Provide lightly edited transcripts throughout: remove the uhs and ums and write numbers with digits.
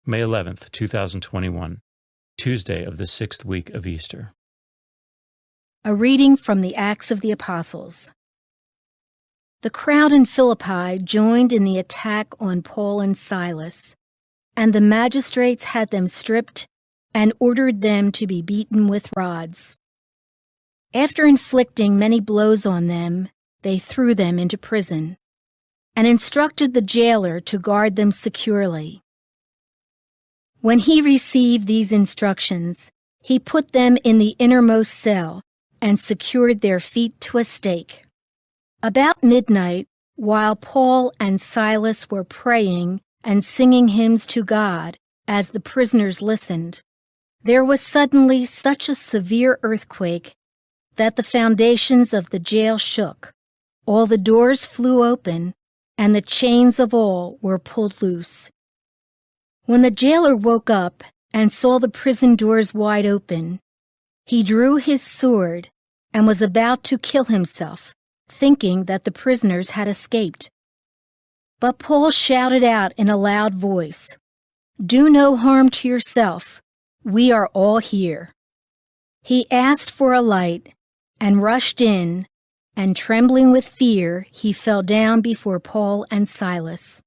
May 11th, 2021, Tuesday of the 6th week of Easter. A reading from the Acts of the Apostles. The crowd in Philippi joined in the attack on Paul and Silas, and the magistrates had them stripped and ordered them to be beaten with rods. After inflicting many blows on them, they threw them into prison, and instructed the jailer to guard them securely. When he received these instructions, he put them in the innermost cell and secured their feet to a stake. About midnight, while Paul and Silas were praying and singing hymns to God as the prisoners listened, there was suddenly such a severe earthquake that the foundations of the jail shook, all the doors flew open, and the chains of all were pulled loose. When the jailer woke up and saw the prison doors wide open, he drew his sword and was about to kill himself, thinking that the prisoners had escaped. But Paul shouted out in a loud voice, "Do no harm to yourself. We are all here." He asked for a light and rushed in, and trembling with fear, he fell down before Paul and Silas.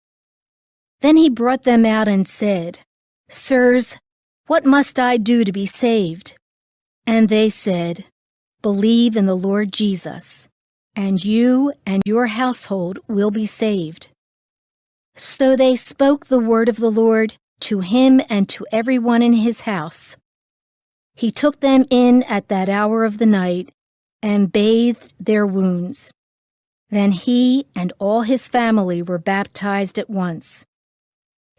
Then he brought them out and said, "Sirs, what must I do to be saved?" And they said, "Believe in the Lord Jesus, and you and your household will be saved." So they spoke the word of the Lord to him and to everyone in his house. He took them in at that hour of the night and bathed their wounds. Then he and all his family were baptized at once.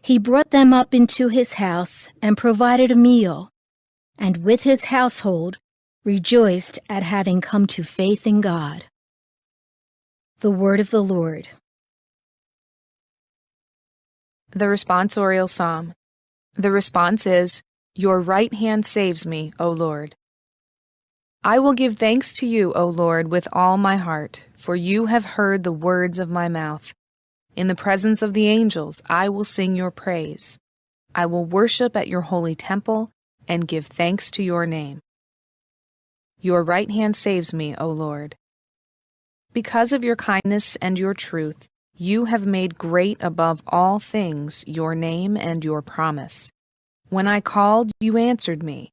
He brought them up into his house and provided a meal, and with his household rejoiced at having come to faith in God. The word of the Lord. The responsorial psalm. The response is, "Your right hand saves me, O Lord." I will give thanks to you, O Lord, with all my heart, for you have heard the words of my mouth. In the presence of the angels, I will sing your praise. I will worship at your holy temple and give thanks to your name. Your right hand saves me, O Lord. Because of your kindness and your truth, you have made great above all things your name and your promise. When I called, you answered me.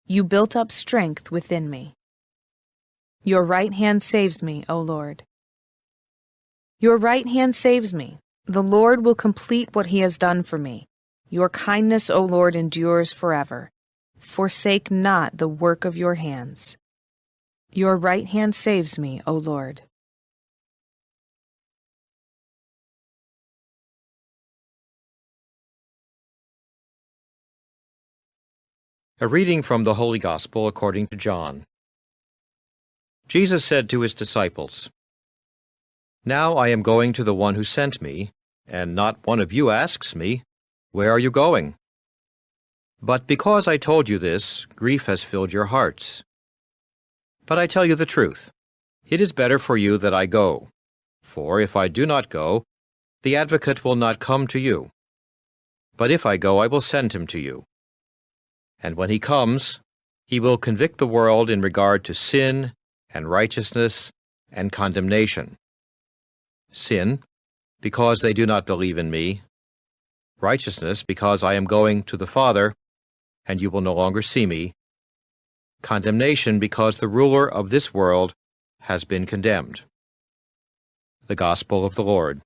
You built up strength within me. Your right hand saves me, O Lord. Your right hand saves me. The Lord will complete what he has done for me. Your kindness, O Lord, endures forever. Forsake not the work of your hands. Your right hand saves me, O Lord. A reading from the Holy Gospel according to John. Jesus said to his disciples, "Now I am going to the one who sent me, and not one of you asks me, 'Where are you going?' But because I told you this, grief has filled your hearts. But I tell you the truth. It is better for you that I go. For if I do not go, the Advocate will not come to you. But if I go, I will send him to you. And when he comes, he will convict the world in regard to sin and righteousness and condemnation. Sin, because they do not believe in me. Righteousness, because I am going to the Father, and you will no longer see me. Condemnation, because the ruler of this world has been condemned." The Gospel of the Lord.